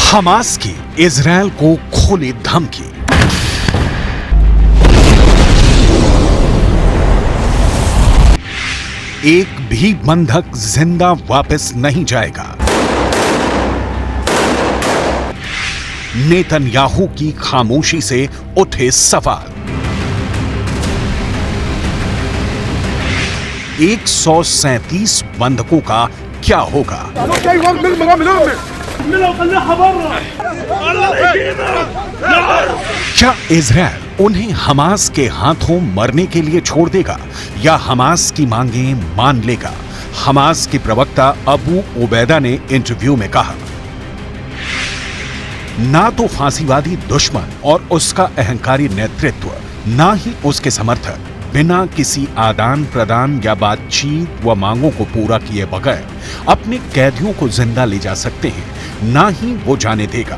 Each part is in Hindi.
हमास की इजरायल को खुली धमकी। एक भी बंधक जिंदा वापस नहीं जाएगा। नेतन्याहू की खामोशी से उठे सवाल। 137 बंधकों का क्या होगा? क्या इजरायल उन्हें हमास के हाथों मरने के लिए छोड़ देगा या हमास की मांगें मान लेगा? हमास के प्रवक्ता अबू उबैदा ने इंटरव्यू में कहा, ना तो फांसीवादी दुश्मन और उसका अहंकारी नेतृत्व, ना ही उसके समर्थक बिना किसी आदान प्रदान या बातचीत व मांगों को पूरा किए बगैर अपने कैदियों को जिंदा ले जा सकते हैं, ना ही वो जाने देगा।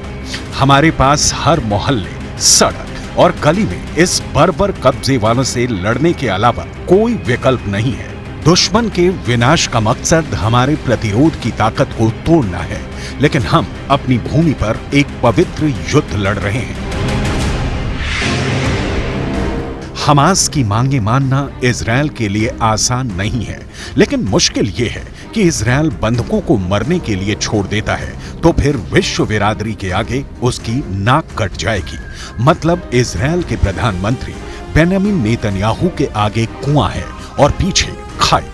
हमारे पास हर मोहल्ले, सड़क और गली में इस बर्बर कब्जे वालों से लड़ने के अलावा कोई विकल्प नहीं है। दुश्मन के विनाश का मकसद हमारे प्रतिरोध की ताकत को तोड़ना है, लेकिन हम अपनी भूमि पर एक पवित्र युद्ध लड़ रहे हैं। हमास की मांगे मानना इजरायल के लिए आसान नहीं है, लेकिन मुश्किल यह है कि इजरायल बंधकों को मरने के लिए छोड़ देता है तो फिर विश्व बिरादरी के आगे उसकी नाक कट जाएगी। मतलब इजरायल के प्रधानमंत्री बेंजामिन नेतन्याहू के आगे कुआं है और पीछे खाई।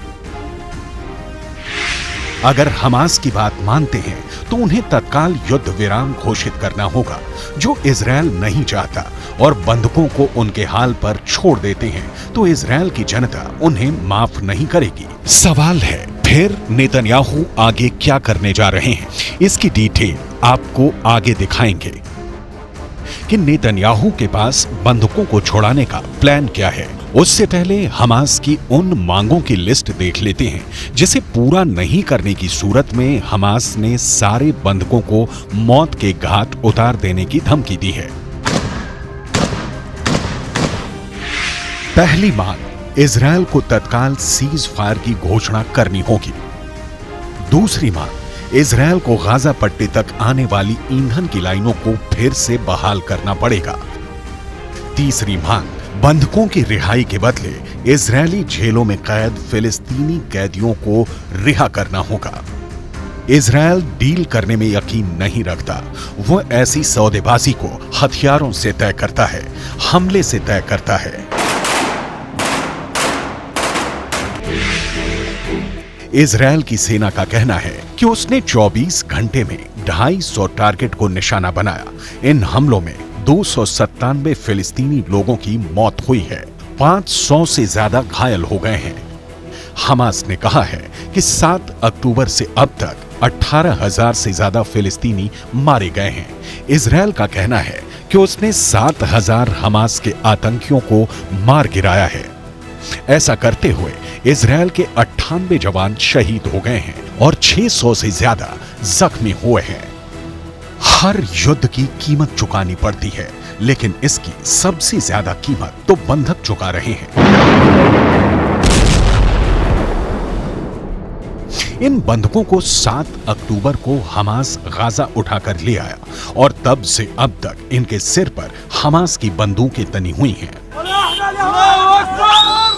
अगर हमास की बात मानते हैं तो उन्हें तत्काल युद्ध विराम घोषित करना होगा, जो इजरायल नहीं चाहता, और बंधकों को उनके हाल पर छोड़ देते हैं तो इजरायल की जनता उन्हें माफ नहीं करेगी। सवाल है, फिर नेतन्याहू आगे क्या करने जा रहे हैं? इसकी डिटेल आपको आगे दिखाएंगे कि नेतन्याहू के पास बंधकों को छुड़ाने का प्लान क्या है। उससे पहले हमास की उन मांगों की लिस्ट देख लेते हैं जिसे पूरा नहीं करने की सूरत में हमास ने सारे बंधकों को मौत के घाट उतार देने की धमकी दी है। पहली मांग, इजरायल को तत्काल सीज फायर की घोषणा करनी होगी। दूसरी मांग, इजरायल को गाजा पट्टी तक आने वाली ईंधन की लाइनों को फिर से बहाल करना पड़ेगा। तीसरी मांग, बंधकों की रिहाई के बदले इजरायली जेलों में कैद फिलिस्तीनी कैदियों को रिहा करना होगा। इजरायल डील करने में यकीन नहीं रखता, वो ऐसी सौदेबाजी को हथियारों से तय करता है, हमले से तय करता है। इजरायल की सेना का कहना है कि उसने 24 घंटे में 250 टारगेट को निशाना बनाया। इन हमलों में 297 फिलिस्तीनी लोगों की मौत हुई है, 500 से ज्यादा घायल हो गए हैं। हमास ने कहा है कि 7 अक्टूबर से अब तक 18,000 से ज्यादा फिलिस्तीनी मारे गए हैं। इजरायल का कहना है कि उसने 7,000 हमास के आतंकियों को मार गिराया है। ऐसा करते हुए इजरायल के 98 जवान शहीद हो गए हैं और 600 से ज्यादा जख्मी हुए हैं। हर युद्ध की कीमत चुकानी पड़ती है, लेकिन इसकी सबसे ज्यादा कीमत तो बंधक चुका रहे हैं। इन बंधकों को 7 अक्टूबर को हमास गाजा उठाकर ले आया और तब से अब तक इनके सिर पर हमास की बंदूकें तनी हुई हैं।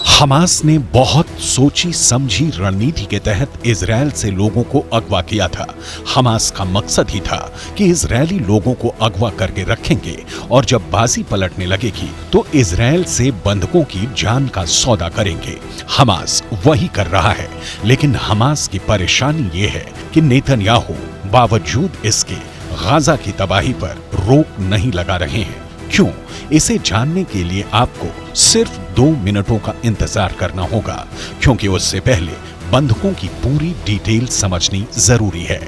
हमास ने बहुत सोची समझी रणनीति के तहत इजरायल से लोगों को अगवा किया था। हमास का मकसद ही था कि इजरायली लोगों को अगवा करके रखेंगे और जब बाजी पलटने लगेगी तो इजरायल से बंधकों की जान का सौदा करेंगे। हमास वही कर रहा है, लेकिन हमास की परेशानी ये है कि नेतन्याहू बावजूद इसके गाजा की तबाही पर रोक नहीं लगा रहे हैं। क्यों? इसे जानने के लिए आपको सिर्फ 2 मिनटों का इंतजार करना होगा, क्योंकि उससे पहले बंधकों की पूरी डिटेल समझनी जरूरी है।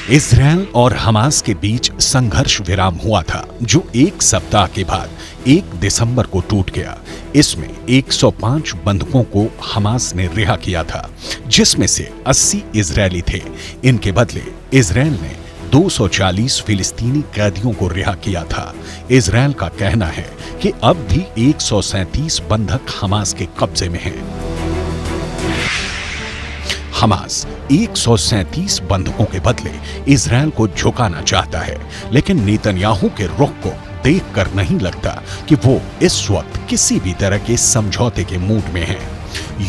इजरायल और हमास के बीच संघर्ष विराम हुआ था, जो 1 सप्ताह के बाद 1 दिसंबर को टूट गया। इसमें 105 बंधकों को हमास ने रिहा किया था, जिसमें से 80 इजरायली थे। इनके बदले इजरायल ने 240 फिलिस्तीनी कैदियों को रिहा किया था। इजरायल का कहना है कि अब भी 137 बंधक हमास के कब्जे में हैं। हमास 137 बंधकों के बदले इजरायल को झुकाना चाहता है, लेकिन नेतन्याहू के रुख को देखकर नहीं लगता कि वो इस वक्त किसी भी तरह के समझौते के मूड में है।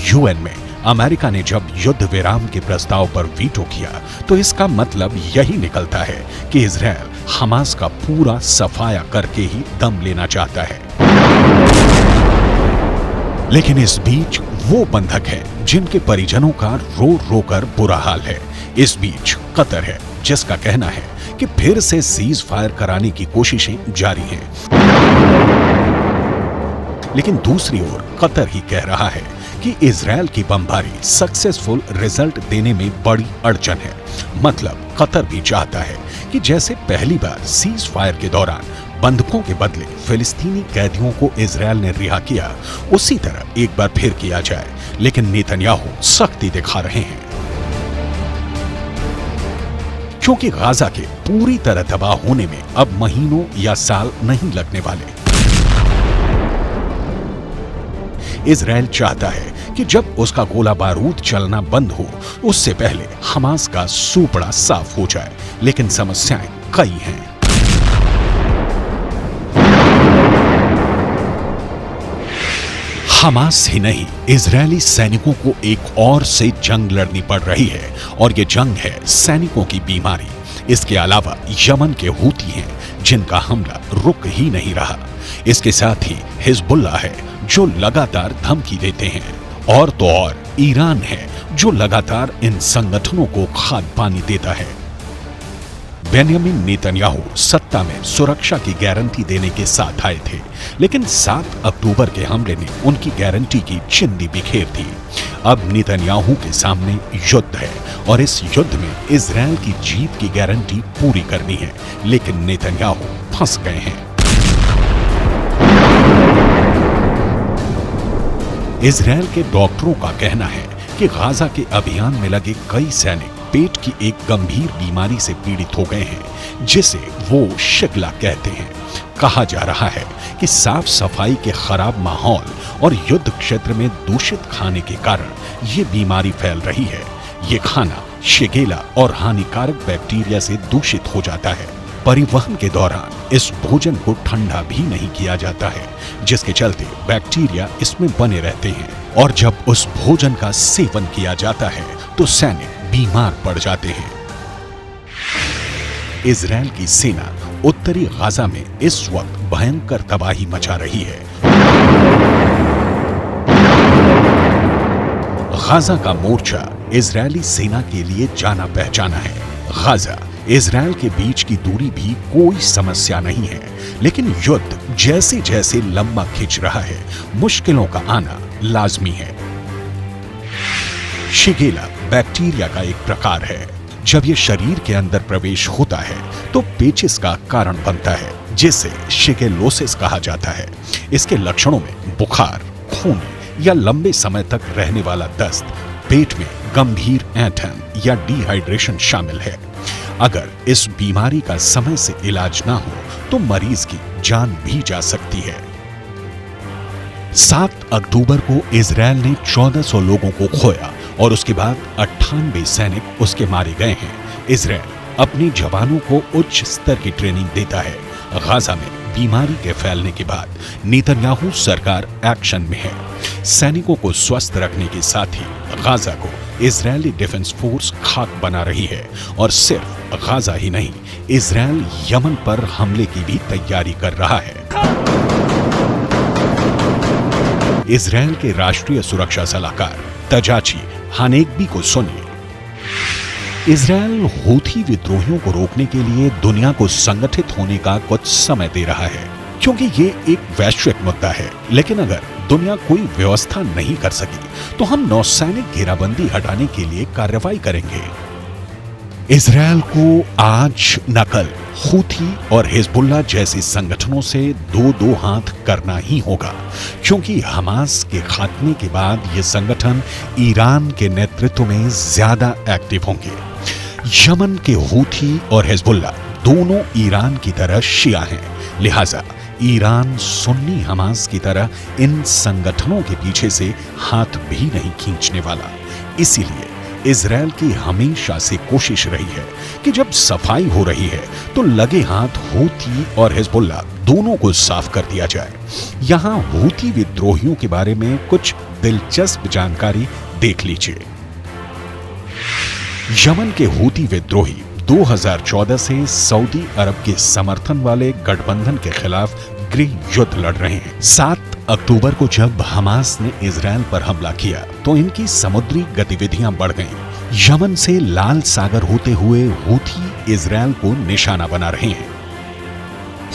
यूएन में अमेरिका ने जब युद्ध विराम के प्रस्ताव पर वीटो किया तो इसका मतलब यही निकलता है कि इजरायल हमास का पूरा सफाया करके ही दम लेना चाहता है। लेकिन इस बीच वो बंधक है जिनके परिजनों का रो रो कर बुरा हाल है। इस बीच कतर है जिसका कहना है कि फिर से सीज फायर कराने की कोशिशें जारी हैं। लेकिन दूसरी ओर कतर ही कह रहा है कि इजरायल की बमबारी सक्सेसफुल रिजल्ट देने में बड़ी अड़चन है। मतलब कतर भी चाहता है कि जैसे पहली बार सीज फायर के दौरान बंधकों के बदले फिलिस्तीनी कैदियों को इजरायल ने रिहा किया, उसी तरह एक बार फिर किया जाए। लेकिन नेतन्याहू सख्ती दिखा रहे हैं क्योंकि गाजा के पूरी तरह तबाह होने में अब महीनों या साल नहीं लगने वाले। इजरायल चाहता है कि जब उसका गोला बारूद चलना बंद हो उससे पहले हमास का सूपड़ा साफ हो जाए, लेकिन समस्याएं कई हैं। हमास ही नहीं, इजरायली सैनिकों को एक और से जंग लड़नी पड़ रही है और ये जंग है सैनिकों की बीमारी। इसके अलावा यमन के हूती हैं जिनका हमला रुक ही नहीं रहा। इसके साथ ही हिजबुल्लाह है जो लगातार धमकी देते हैं, और तो और ईरान है जो लगातार इन संगठनों को खाद पानी देता है। बेंयामिन नेतन्याहू सत्ता में सुरक्षा की गारंटी देने के साथ आए थे, लेकिन 7 अक्टूबर के हमले ने उनकी गारंटी की चिंदी बिखेर दी। अब नेतन्याहू के सामने युद्ध है और इस युद्ध में इजरायल की जीत की गारंटी पूरी करनी है, लेकिन नेतन्याहू फंस गए हैं। इजरायल के डॉक्टरों का कहना है कि गाजा के अभियान में लगे कई सैनिक पेट की एक गंभीर बीमारी से पीड़ित हो गए हैं, जिसे वो शिगला कहते हैं। कहा जा रहा है कि साफ सफाई के खराब माहौल और युद्ध क्षेत्र में दूषित खाने के कारण ये बीमारी फैल रही है। ये खाना शिगेला और हानिकारक बैक्टीरिया से दूषित हो जाता है। परिवहन के दौरान इस भोजन को ठंडा भी नहीं किया जाता है, जिसके चलते बैक्टीरिया इसमें बने रहते हैं, और जब उस भोजन का सेवन किया जाता है तो सैनिक बीमार पड़ जाते हैं। इजरायल की सेना उत्तरी गाजा में इस वक्त भयंकर तबाही मचा रही है। गाजा का मोर्चा इजरायली सेना के लिए जाना पहचाना है। गाजा इजरायल के बीच की दूरी भी कोई समस्या नहीं है, लेकिन युद्ध जैसे जैसे लंबा खिंच रहा है, मुश्किलों का आना लाजमी है। शिगेला बैक्टीरिया का एक प्रकार है। जब यह शरीर के अंदर प्रवेश होता है तो पेचिस का कारण बनता है, जिसे शिगेलोसिस कहा जाता है। इसके लक्षणों में बुखार, खून या लंबे समय तक रहने वाला दस्त, पेट में गंभीर ऐंठन या डिहाइड्रेशन शामिल है। अगर इस बीमारी का समय से इलाज ना हो तो मरीज की जान भी जा सकती है। 7 अक्टूबर को इजरायल ने 1400 लोगों को खोया और उसके बाद 98 सैनिक उसके मारे गए हैं। इजरायल अपने जवानों को उच्च स्तर की ट्रेनिंग देता है। गाजा में बीमारी के फैलने के बाद नेतन्याहू सरकार एक्शन में है। सैनिकों को स्वस्थ रखने के साथ ही गाजा को इजरायली डिफेंस फोर्स खाक बना रही है, और सिर्फ गाजा ही नहीं, इजरायल यमन पर हमले की भी तैयारी कर रहा है। इजरायल के राष्ट्रीय सुरक्षा सलाहकार तजाची हानेगबी को सुनिए। इजरायल हूथी विद्रोहियों को रोकने के लिए दुनिया को संगठित होने का कुछ समय दे रहा है, क्योंकि ये एक वैश्विक मुद्दा है। लेकिन अगर दुनिया कोई व्यवस्था नहीं कर सकी तो हम नौसैनिक घेराबंदी हटाने के लिए कार्रवाई करेंगे। इजरायल को आज न कल हूथी और हिजबुल्लाह जैसे संगठनों से दो हाथ करना ही होगा, क्योंकि हमास के खात्मे के बाद ये संगठन ईरान के नेतृत्व में ज्यादा एक्टिव होंगे। यमन के हूथी और हिजबुल्लाह दोनों ईरान की तरह शिया हैं, लिहाजा ईरान सुन्नी हमास की तरह इन संगठनों के पीछे से हाथ भी नहीं खींचने वाला। इसीलिए इजरायल की हमेशा से कोशिश रही है कि जब सफाई हो रही है तो लगे हाथ हूथी और हिजबुल्लाह दोनों को साफ कर दिया जाए। यहां हूथी विद्रोहियों के बारे में कुछ दिलचस्प जानकारी देख लीजिए। यमन के हूथी विद्रोही 2014 से सऊदी अरब के समर्थन वाले गठबंधन के खिलाफ गृह युद्ध लड़ रहे हैं। 7 अक्टूबर को जब हमास ने इजरायल पर हमला किया तो इनकी समुद्री गतिविधियां बढ़ गईं। यमन से लाल सागर होते हुए हूथी इजरायल को निशाना बना रहे हैं।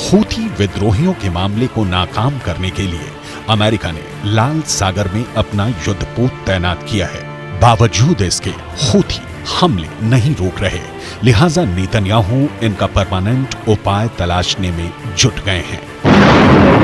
हूथी विद्रोहियों के मामले को नाकाम करने के लिए अमेरिका ने लाल सागर में अपना युद्धपोत तैनात किया है। बावजूद इसके हूथी हमले नहीं रोक रहे, लिहाजा नेतन्याहू इनका परमानेंट उपाय तलाशने में जुट गए हैं।